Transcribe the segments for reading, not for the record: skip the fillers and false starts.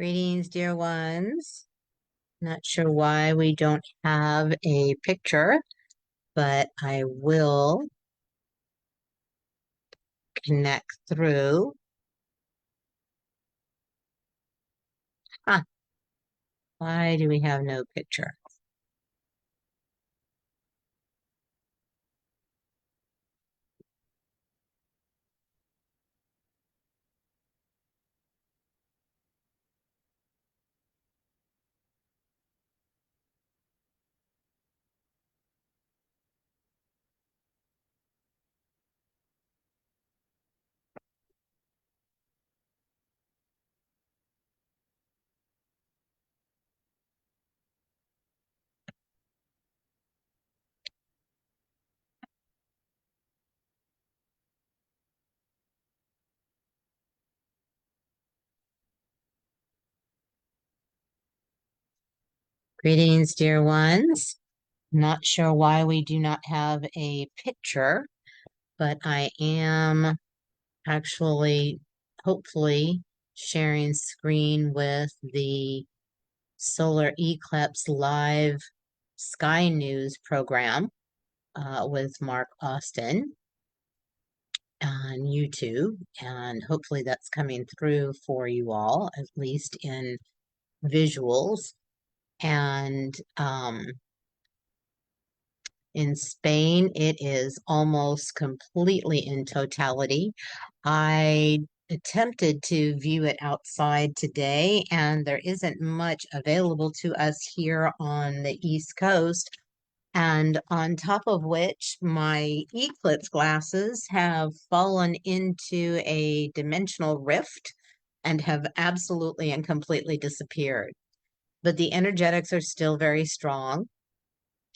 Greetings, dear ones. Not sure why we don't have a picture, but I will connect through. Huh, why do we have no picture? Greetings, dear ones. Not sure why we do not have a picture, but I am actually, hopefully, sharing screen with the solar eclipse live Sky News program with Mark Austin on YouTube, and hopefully that's coming through for you all, at least in visuals. And in Spain, it is almost completely in totality. I attempted to view it outside today, and there isn't much available to us here on the East Coast. And on top of which, my eclipse glasses have fallen into a dimensional rift and have absolutely and completely disappeared. But the energetics are still very strong,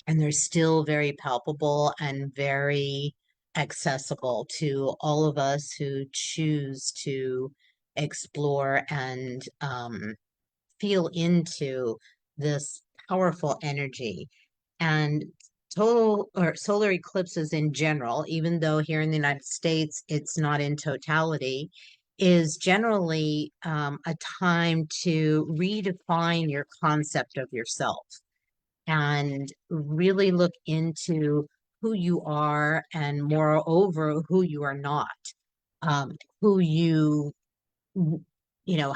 and they're still very palpable and very accessible to all of us who choose to explore and feel into this powerful energy. And total or solar eclipses in general, even though here in the United States it's not in totality, is generally a time to redefine your concept of yourself and really look into who you are and moreover who you are not, who you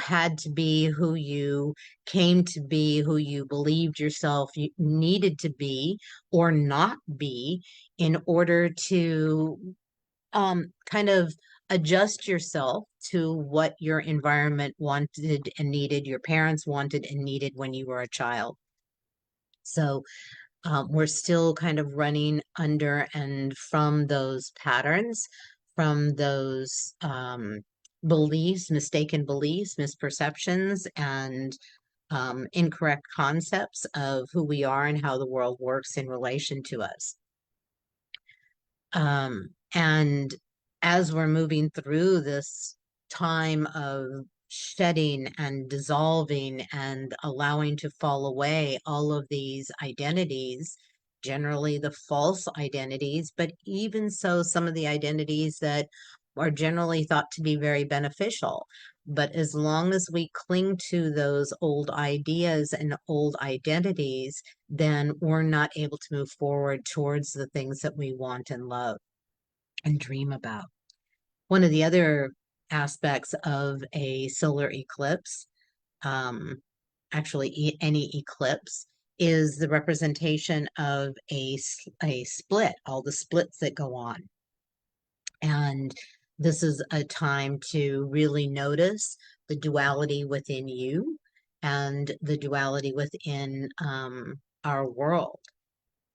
had to be, who you came to be, who you believed yourself you needed to be or not be in order to kind of adjust yourself to what your environment wanted and needed, your parents wanted and needed when you were a child. So we're still kind of running under and from those patterns, from those beliefs, mistaken beliefs, misperceptions, and incorrect concepts of who we are and how the world works in relation to us. And as we're moving through this time of shedding and dissolving and allowing to fall away all of these identities, generally the false identities, but even so, some of the identities that are generally thought to be very beneficial. But as long as we cling to those old ideas and old identities, then we're not able to move forward towards the things that we want and love and dream about. One of the other aspects of a solar eclipse, um, actually any eclipse, is the representation of a split, all the splits that go on. And this is a time to really notice the duality within you and the duality within our world.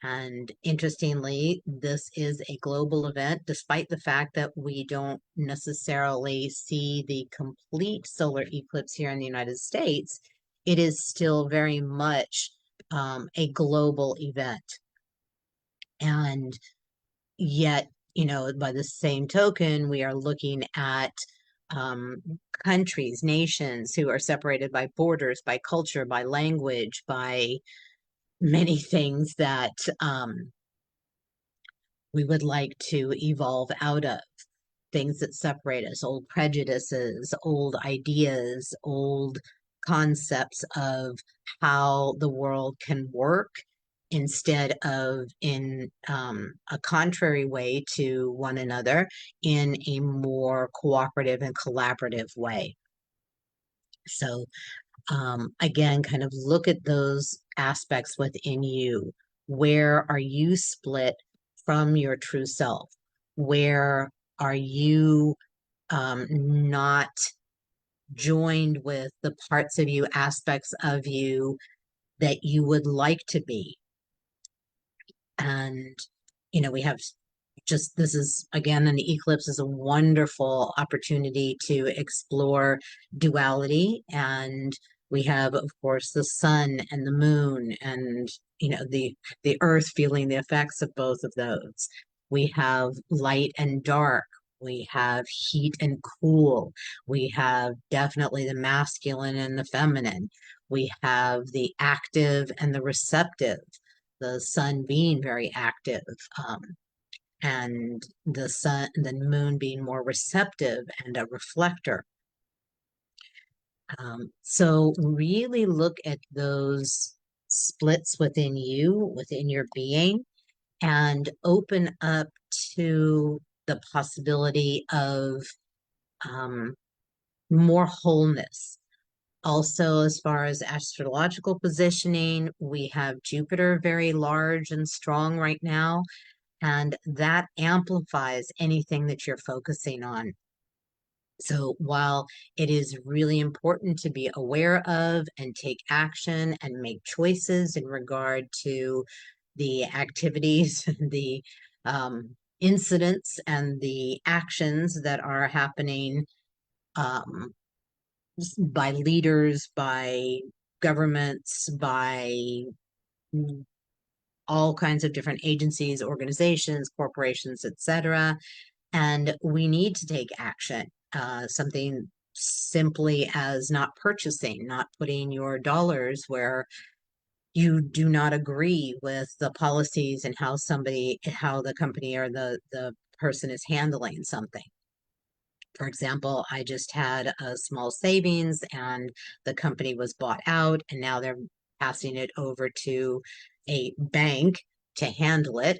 And interestingly, this is a global event, despite the fact that we don't necessarily see the complete solar eclipse here in the United States. It is still very much a global event. And yet, by the same token, we are looking at um, countries, nations who are separated by borders, by culture, by language, by many things that we would like to evolve out of, things that separate us, old prejudices, old ideas, old concepts of how the world can work instead of in a contrary way to one another, in a more cooperative and collaborative way. So again, kind of look at those aspects within you. Where are you split from your true self? Where are you not joined with the parts of you, aspects of you that you would like to be? And, we have just, this is again, an eclipse is a wonderful opportunity to explore duality. And we have, of course, the sun and the moon, and, the earth feeling the effects of both of those. We have light and dark. We have heat and cool. We have definitely the masculine and the feminine. We have the active and the receptive, the sun being very active, and the moon being more receptive and a reflector. So really look at those splits within you, within your being, and open up to the possibility of more wholeness. Also, as far as astrological positioning, we have Jupiter very large and strong right now, and that amplifies anything that you're focusing on. So while it is really important to be aware of and take action and make choices in regard to the activities, the incidents, and the actions that are happening um, by leaders, by governments, by all kinds of different agencies, organizations, corporations, etc. And we need to take action. Something simply as not purchasing, not putting your dollars where you do not agree with the policies and how the company or the person is handling something. For example, I just had a small savings and the company was bought out, and now they're passing it over to a bank to handle it.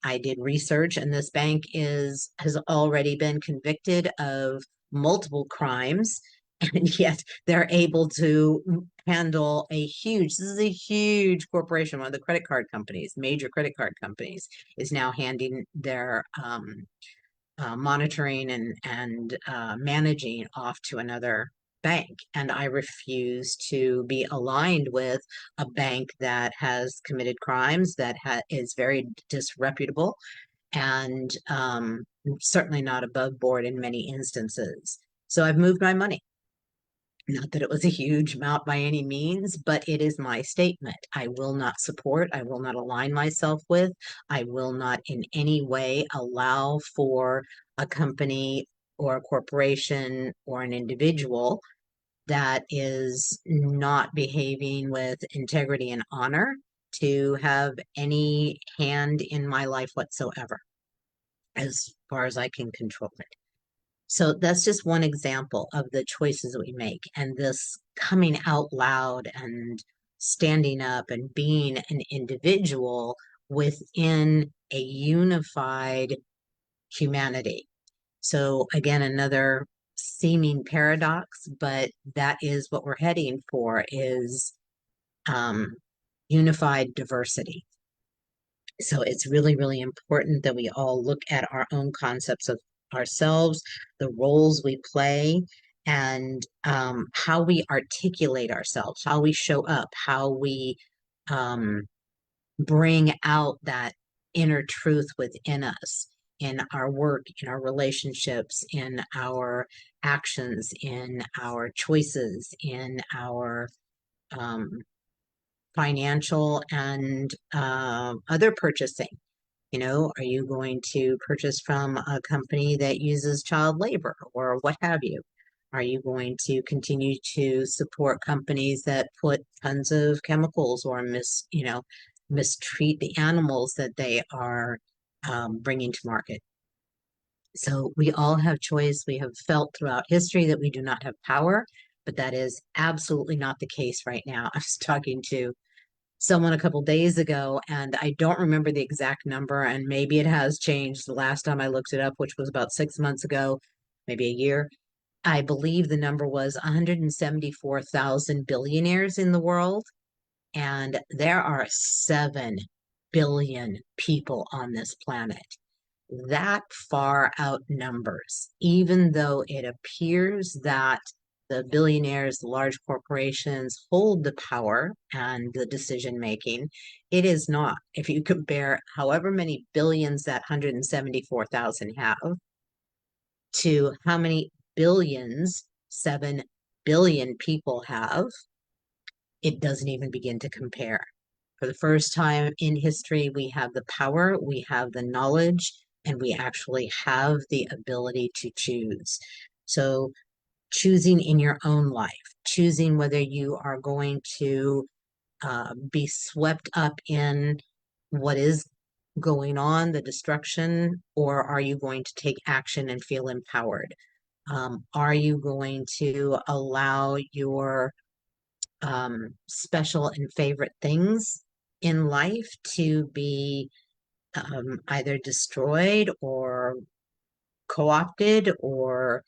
I did research, and this bank has already been convicted of multiple crimes, and yet they're able to handle this is a huge corporation. One of the credit card companies, major credit card companies, is now handing their monitoring and managing off to another bank. And I refuse to be aligned with a bank that has committed crimes, that is very disreputable, and certainly not above board in many instances. So I've moved my money. Not that it was a huge amount by any means, but it is my statement. I will not support, I will not align myself with, I will not in any way allow for a company or a corporation or an individual that is not behaving with integrity and honor to have any hand in my life whatsoever, as far as I can control it. So that's just one example of the choices that we make, and this coming out loud and standing up and being an individual within a unified humanity. So again, another seeming paradox, but that is what we're heading for, is unified diversity. So it's really, really important that we all look at our own concepts of ourselves, the roles we play, and how we articulate ourselves, how we show up, how we um, bring out that inner truth within us in our work, in our relationships, in our actions, in our choices, in our um, financial and other purchasing. Are you going to purchase from a company that uses child labor or what have you? Are you going to continue to support companies that put tons of chemicals or mistreat the animals that they are bringing to market? So we all have choice. We have felt throughout history that we do not have power. but that is absolutely not the case right now. I was talking to someone a couple days ago, and I don't remember the exact number, and maybe it has changed the last time I looked it up, which was about 6 months ago, maybe a year. I believe the number was 174,000 billionaires in the world, and there are 7 billion people on this planet. That far outnumbers, even though it appears that the billionaires, the large corporations hold the power and the decision making, it is not. If you compare however many billions that 174,000 have to how many billions 7 billion people have, it doesn't even begin to compare. For the first time in history, we have the power, we have the knowledge, and we actually have the ability to choose. So, choosing in your own life, choosing whether you are going to be swept up in what is going on, the destruction, or are you going to take action and feel empowered? Are you going to allow your special and favorite things in life to be either destroyed or co-opted or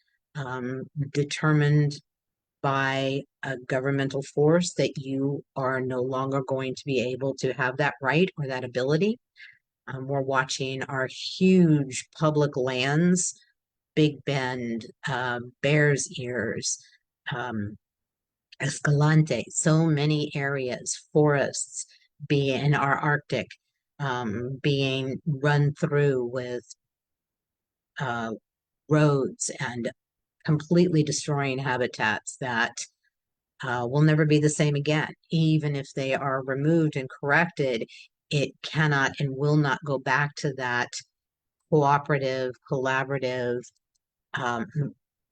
determined by a governmental force that you are no longer going to be able to have that right or that ability? We're watching our huge public lands, Big Bend, Bears Ears, um, Escalante, so many areas, forests, be in our Arctic, being run through with uh, roads and completely destroying habitats that will never be the same again. Even if they are removed and corrected, it cannot and will not go back to that cooperative, collaborative, um,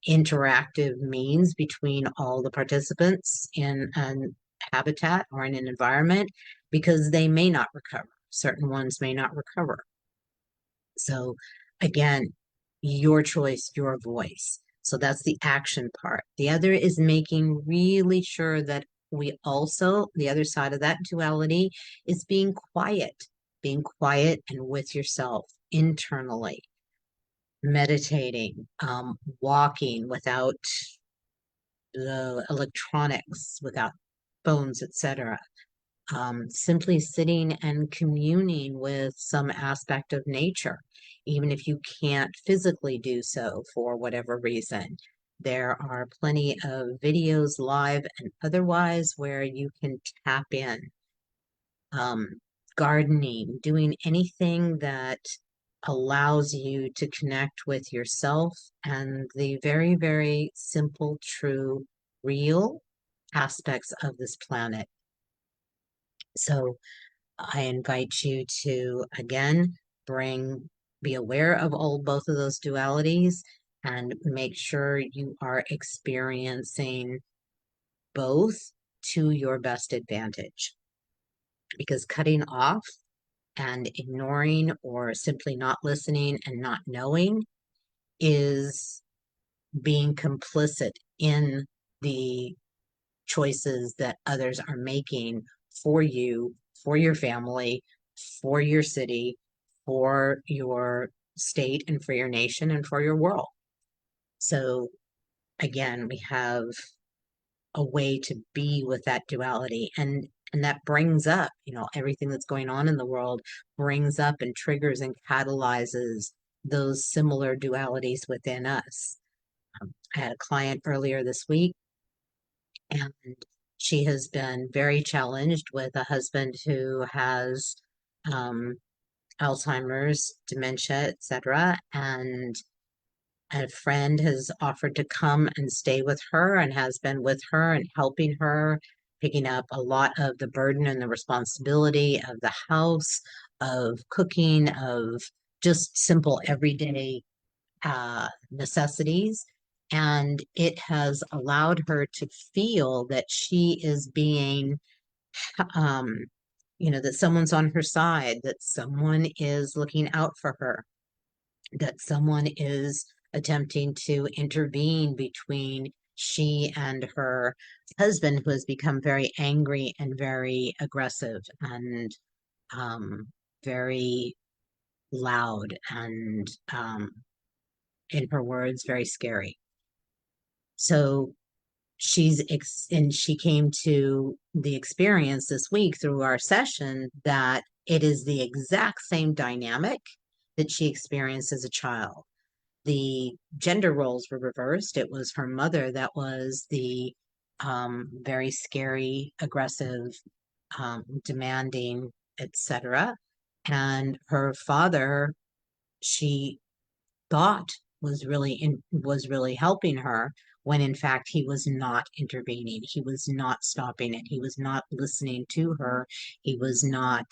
interactive means between all the participants in an habitat or in an environment, because they may not recover. Certain ones may not recover. So again, your choice, your voice. So that's the action part. The other is making really sure that we also, the other side of that duality is being quiet and with yourself internally, meditating, walking without the electronics, without phones, etc. Simply sitting and communing with some aspect of nature, even if you can't physically do so for whatever reason. There are plenty of videos, live and otherwise, where you can tap in. Um, Gardening, doing anything that allows you to connect with yourself and the very, very simple, true, real aspects of this planet. So I invite you to again be aware of both of those dualities and make sure you are experiencing both to your best advantage. Because cutting off and ignoring or simply not listening and not knowing is being complicit in the choices that others are making for you, for your family, for your city, for your state, and for your nation, and for your world. So, again, we have a way to be with that duality. And that brings up, everything that's going on in the world brings up and triggers and catalyzes those similar dualities within us. I had a client earlier this week, and she has been very challenged with a husband who has um, Alzheimer's, dementia, etc. And a friend has offered to come and stay with her and has been with her and helping her, picking up a lot of the burden and the responsibility of the house, of cooking, of just simple everyday necessities. And it has allowed her to feel that she is being, um, that someone's on her side, that someone is looking out for her, that someone is attempting to intervene between she and her husband, who has become very angry and very aggressive and very loud and, in her words, very scary. So and she came to the experience this week through our session that it is the exact same dynamic that she experienced as a child. The gender roles were reversed. It was her mother that was the very scary, aggressive, demanding, etc. And her father, she thought was really helping her, when in fact he was not intervening. He was not stopping it. He was not listening to her. He was not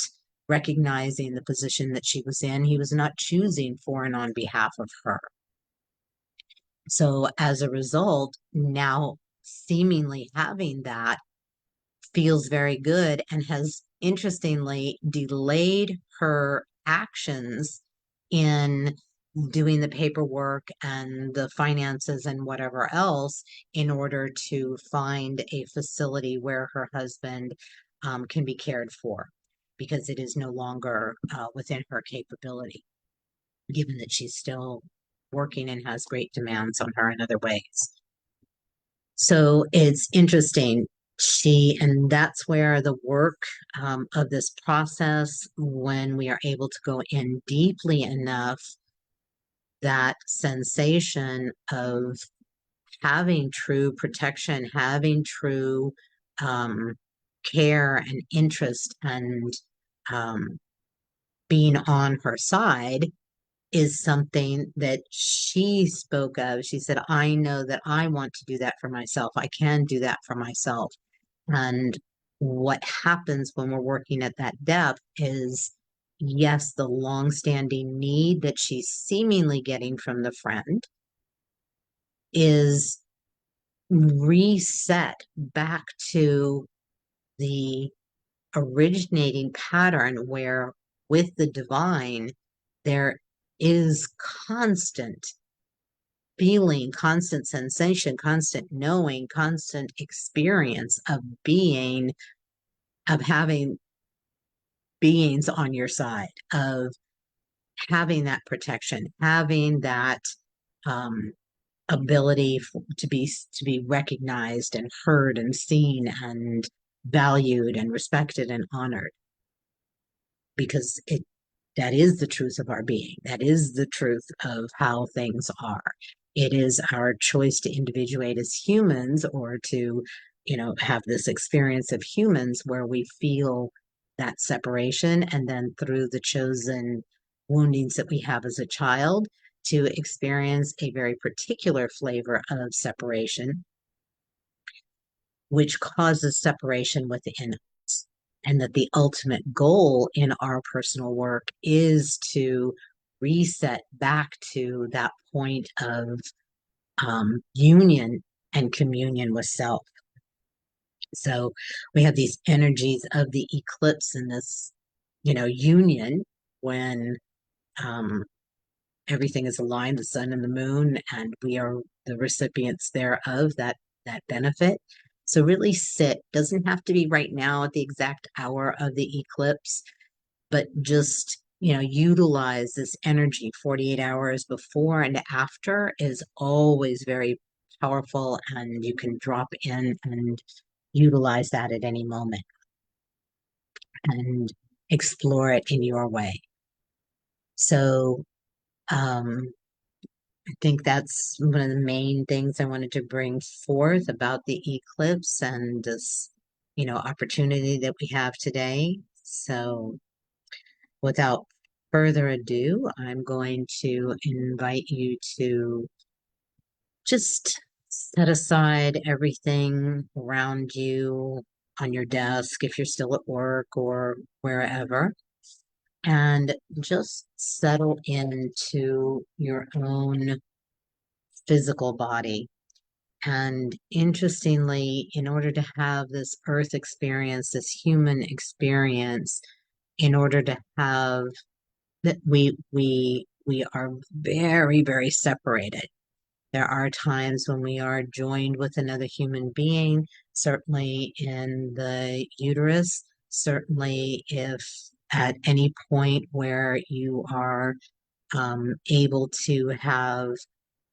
recognizing the position that she was in. He was not choosing for and on behalf of her. So as a result, now seemingly having that feels very good, and has interestingly delayed her actions in doing the paperwork and the finances and whatever else, in order to find a facility where her husband can be cared for, because it is no longer within her capability, given that she's still working and has great demands on her in other ways. So it's interesting. And that's where the work of this process, when we are able to go in deeply enough, that sensation of having true protection, having true um, care and interest, and um, being on her side, is something that she spoke of. She said, I know that I want to do that for myself. I can do that for myself. And what happens when we're working at that depth is, yes, the longstanding need that she's seemingly getting from the friend is reset back to the originating pattern, where with the divine, there is constant feeling, constant sensation, constant knowing, constant experience of being, of having beings on your side, of having that protection, having that um, ability to be recognized and heard and seen and valued and respected and honored, because it that is the truth of our being. That is the truth of how things are. It is our choice to individuate as humans, or to, have this experience of humans where we feel that separation, and then through the chosen woundings that we have as a child, to experience a very particular flavor of separation, which causes separation within us. And that the ultimate goal in our personal work is to reset back to that point of union and communion with self. So we have these energies of the eclipse in this, union, when um, everything is aligned, the sun and the moon, and we are the recipients thereof, that benefit. So really sit, doesn't have to be right now at the exact hour of the eclipse, but just, utilize this energy. 48 hours before and after is always very powerful, and you can drop in and utilize that at any moment and explore it in your way. So um, I think that's one of the main things I wanted to bring forth about the eclipse, and this, opportunity that we have today. So without further ado, I'm going to invite you to just set aside everything around you, on your desk, if you're still at work or wherever, and just settle into your own physical body. And interestingly, in order to have this earth experience, this human experience, in order to have that, we are very, very separated. There are times when we are joined with another human being, certainly in the uterus, certainly if at any point where you are able to have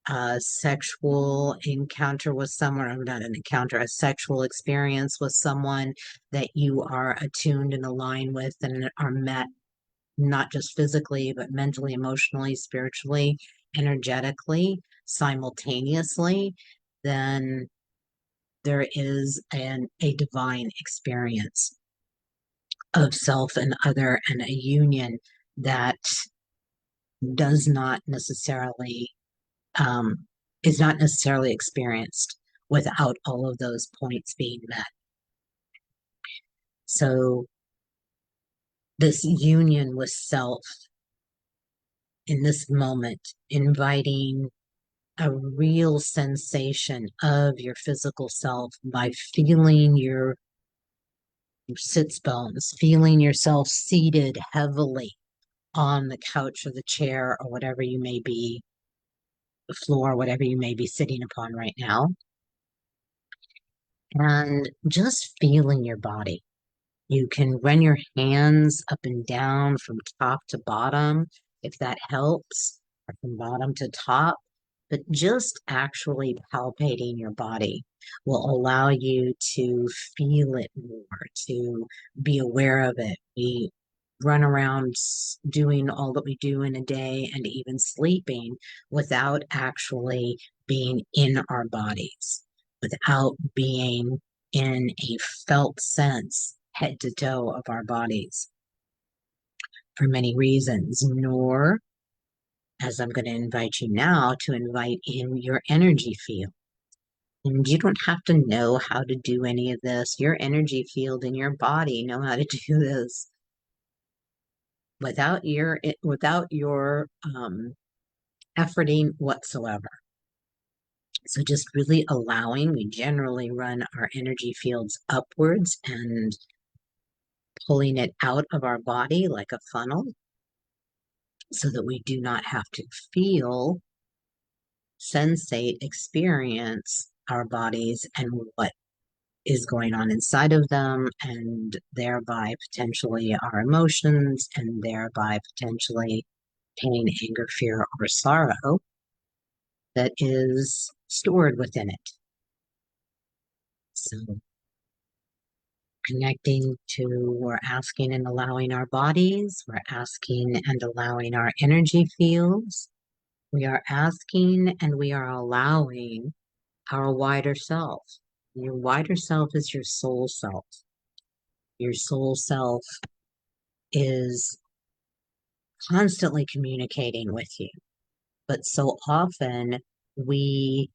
a sexual encounter with someone, or not an encounter, a sexual experience with someone that you are attuned and aligned with and are met not just physically, but mentally, emotionally, spiritually, energetically, simultaneously, then there is a divine experience of self and other and a union that does not necessarily um, is not necessarily experienced without all of those points being met. So this union with self in this moment, inviting a real sensation of your physical self by feeling your sits bones, feeling yourself seated heavily on the couch or the chair or whatever you may be, the floor, whatever you may be sitting upon right now, and just feeling your body. You can run your hands up and down from top to bottom if that helps, or from bottom to top. But just actually palpating your body will allow you to feel it more, to be aware of it. We run around doing all that we do in a day and even sleeping without actually being in our bodies, without being in a felt sense head to toe of our bodies for many reasons, nor, as I'm going to invite you now, to invite in your energy field. And you don't have to know how to do any of this. Your energy field in your body know how to do this without your efforting whatsoever. So just really allowing, we generally run our energy fields upwards and pulling it out of our body like a funnel so that we do not have to feel, sensate, experience our bodies and what is going on inside of them, and thereby potentially our emotions, and thereby potentially pain, anger, fear, or sorrow that is stored within it. So connecting to, we're asking and allowing our bodies, we're asking and allowing our energy fields, we are asking and we are allowing our wider self. Your wider self is your soul self. Your soul self is constantly communicating with you, but so often we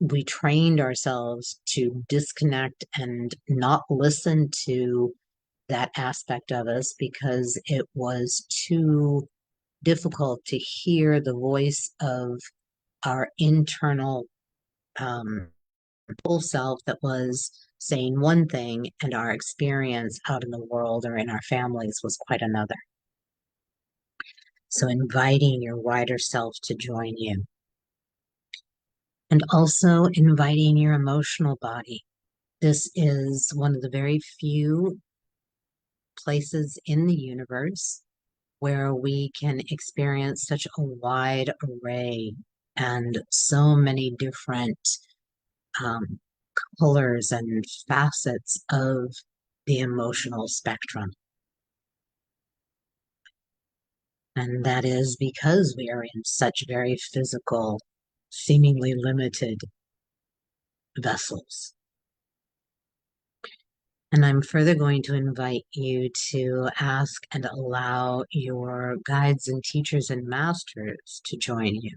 we trained ourselves to disconnect and not listen to that aspect of us because it was too difficult to hear the voice of our internal full self that was saying one thing and our experience out in the world or in our families was quite another. So inviting your wider self to join you. And also inviting your emotional body. This is one of the very few places in the universe where we can experience such a wide array and so many different um, colors and facets of the emotional spectrum. And that is because we are in such very physical, seemingly limited vessels. And I'm further going to invite you to ask and allow your guides and teachers and masters to join you.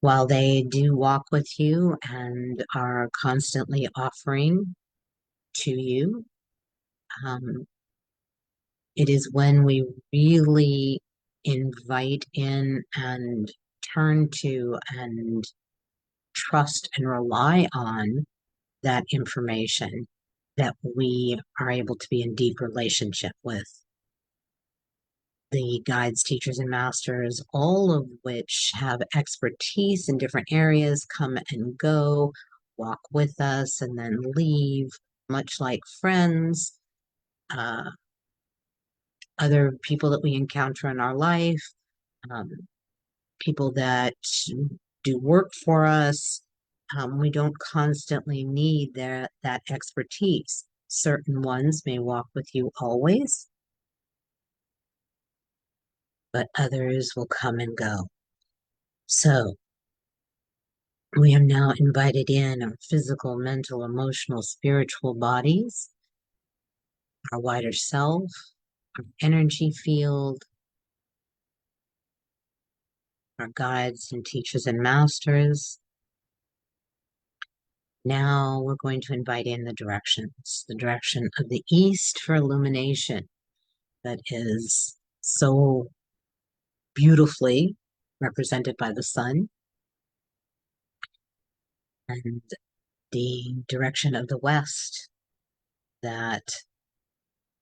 While they do walk with you and are constantly offering to you, um, it is when we really invite in and turn to and trust and rely on that information that we are able to be in deep relationship with. the guides, teachers, and masters, all of which have expertise in different areas, come and go, walk with us, and then leave, much like friends, uh, other people that we encounter in our life, um, people that do work for us. We don't constantly need that expertise. Certain ones may walk with you always, but others will come and go. So we have now invited in our physical, mental, emotional, spiritual bodies, our wider self, our energy field, our guides and teachers and masters. Now we're going to invite in the directions, the direction of the east for illumination that is so beautifully represented by the sun, and the direction of the west that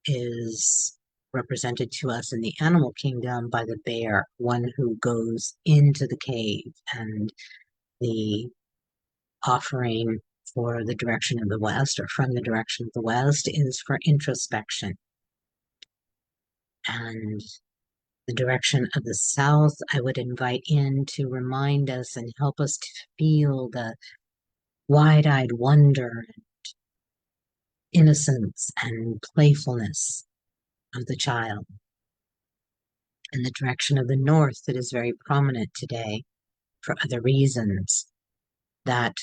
is represented to us in the animal kingdom by the bear, one who goes into the cave, and the offering for the direction of the west or from the direction of the west is for introspection. And the direction of the south, I would invite in to remind us and help us to feel the wide-eyed wonder, innocence, and playfulness of the child. And the direction of the north that is very prominent today for other reasons, that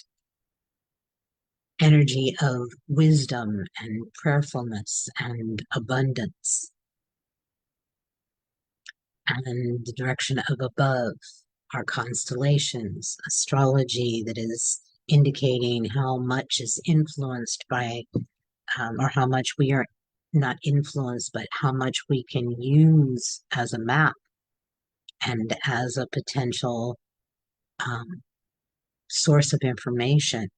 energy of wisdom and prayerfulness and abundance. And the direction of above, our constellations, astrology that is indicating how much is influenced by, or how much we are not influenced, but how much we can use as a map and as a potential source of information.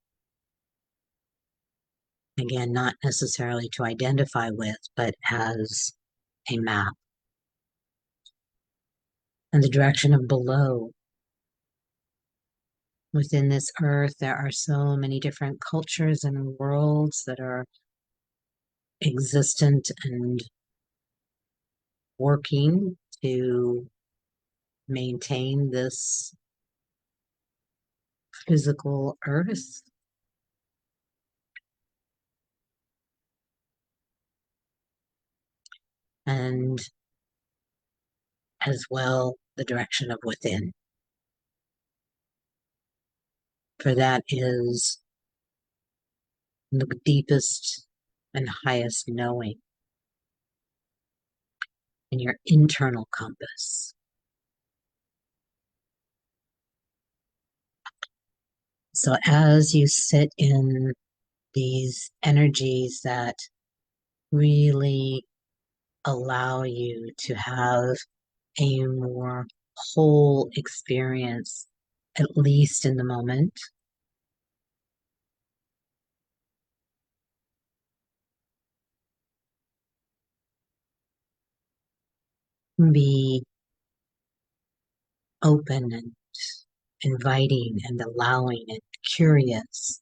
Again, not necessarily to identify with, but as a map. And the direction of below. Within this earth, there are so many different cultures and worlds that are existent and working to maintain this physical earth. And as well, the direction of within. For that is the deepest and highest knowing in your internal compass. So as you sit in these energies that really allow you to have a more whole experience, at least in the moment, be open and inviting and allowing and curious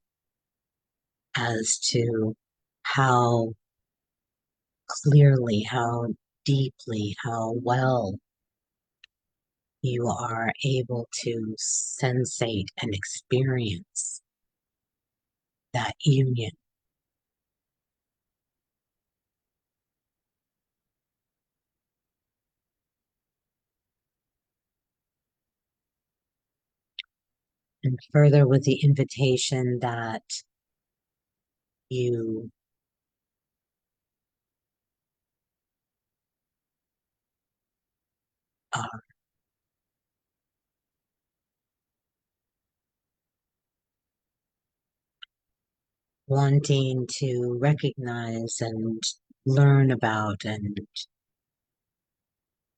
as to how clearly, how deeply, how well you are able to sensate and experience that union. And further with the invitation that you are wanting to recognize and learn about and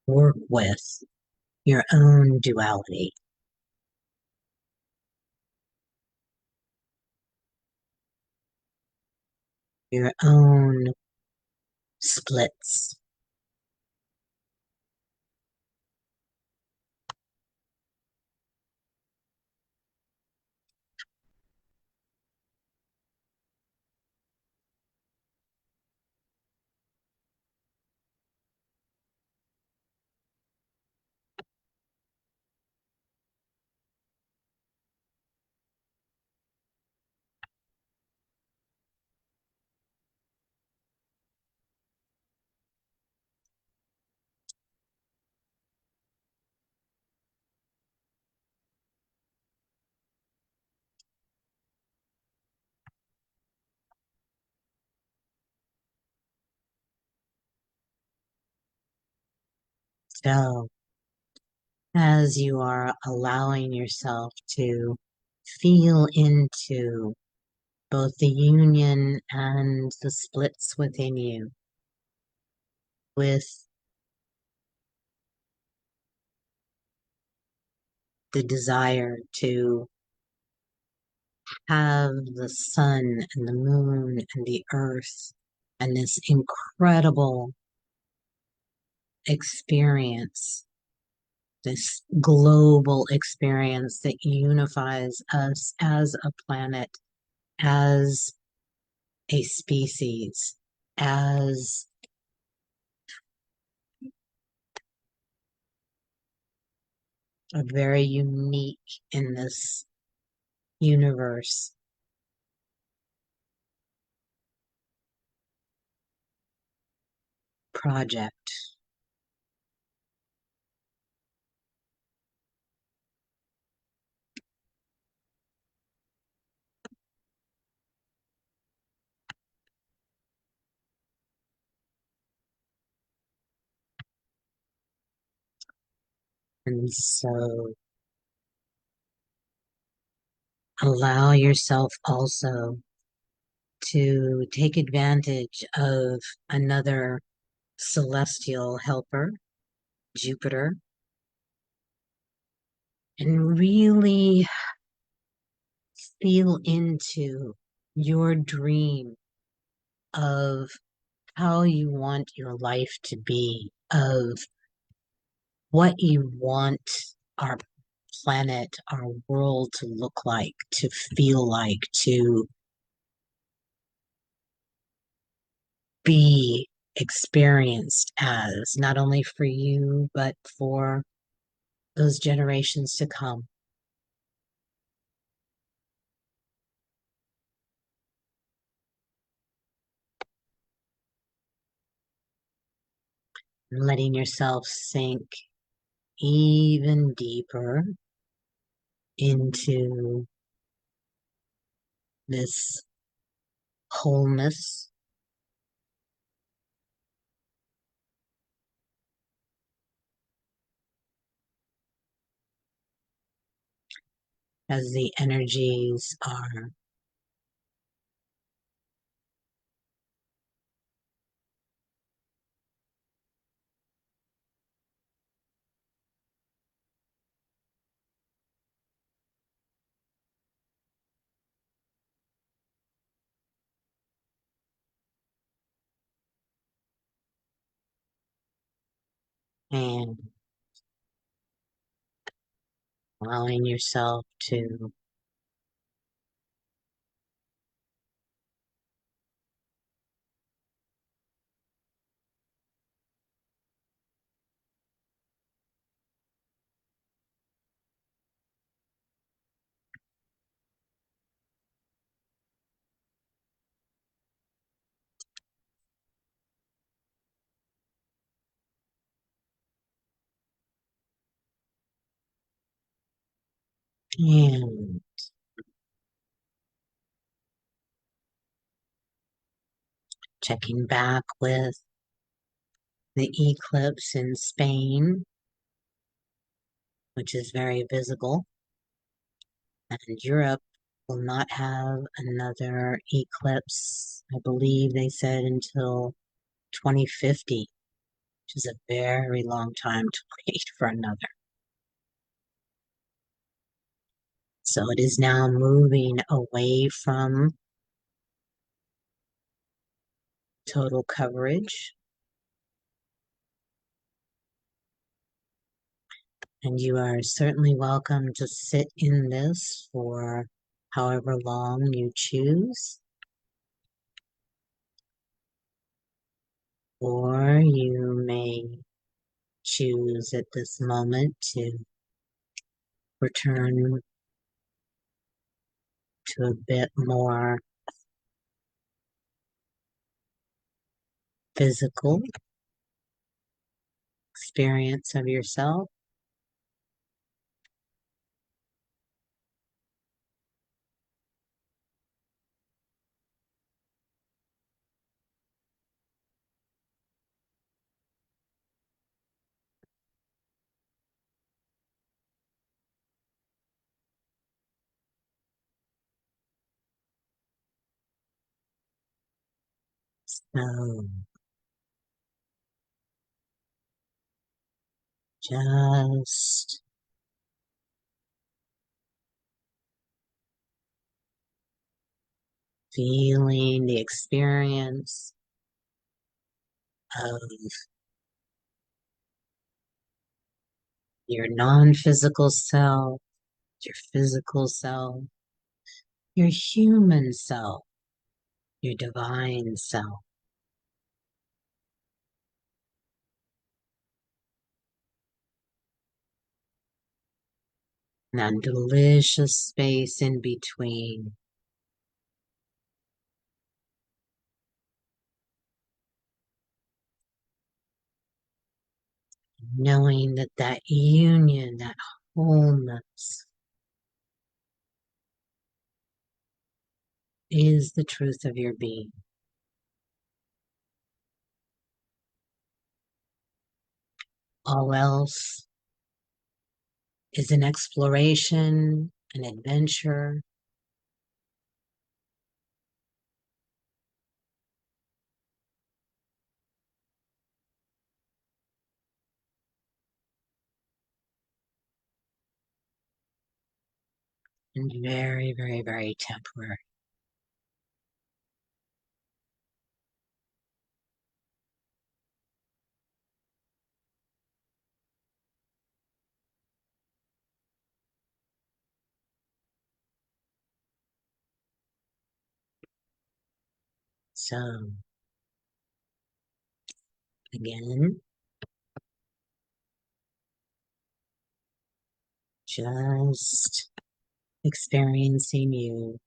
work with your own duality, your own splits, So, as you are allowing yourself to feel into both the union and the splits within you with the desire to have the sun and the moon and the earth and this incredible experience, this global experience that unifies us as a planet, as a species, as a very unique in this universe project. And so allow yourself also to take advantage of another celestial helper, Jupiter, and really feel into your dream of how you want your life to be, of what you want our planet, our world to look like, to feel like, to be experienced as, not only for you, but for those generations to come. Letting yourself sink even deeper into this wholeness as the energies are and allowing yourself to and checking back with the eclipse in Spain, which is very visible, and Europe will not have another eclipse, I believe they said until 2050, which is a very long time to wait for another. So it is now moving away from total coverage, and you are certainly welcome to sit in this for however long you choose, or you may choose at this moment to return to a bit more physical experience of yourself. So just feeling the experience of your non-physical self, your physical self, your human self, your divine self. And that delicious space in between. Knowing that that union, that wholeness is the truth of your being. All else is an exploration, an adventure. And very, very, very temporary. So, again, just experiencing you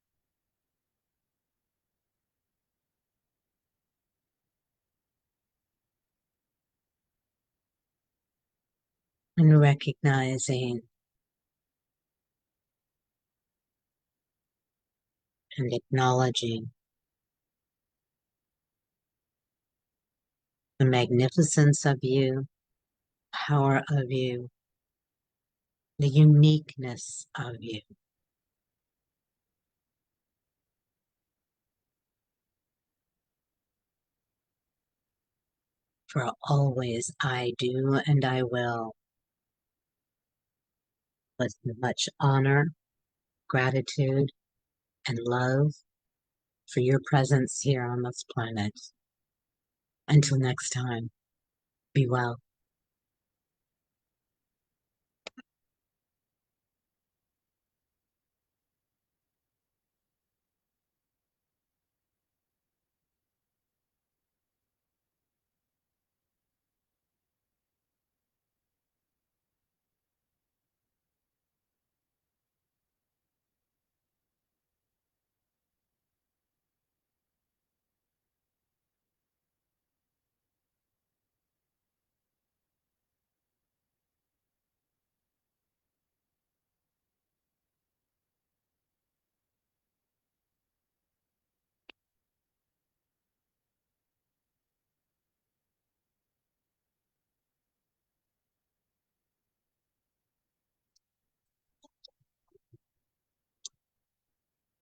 and recognizing and acknowledging the magnificence of you, power of you, the uniqueness of you. For always I do and I will, with much honor, gratitude, and love for your presence here on this planet. Until next time, be well.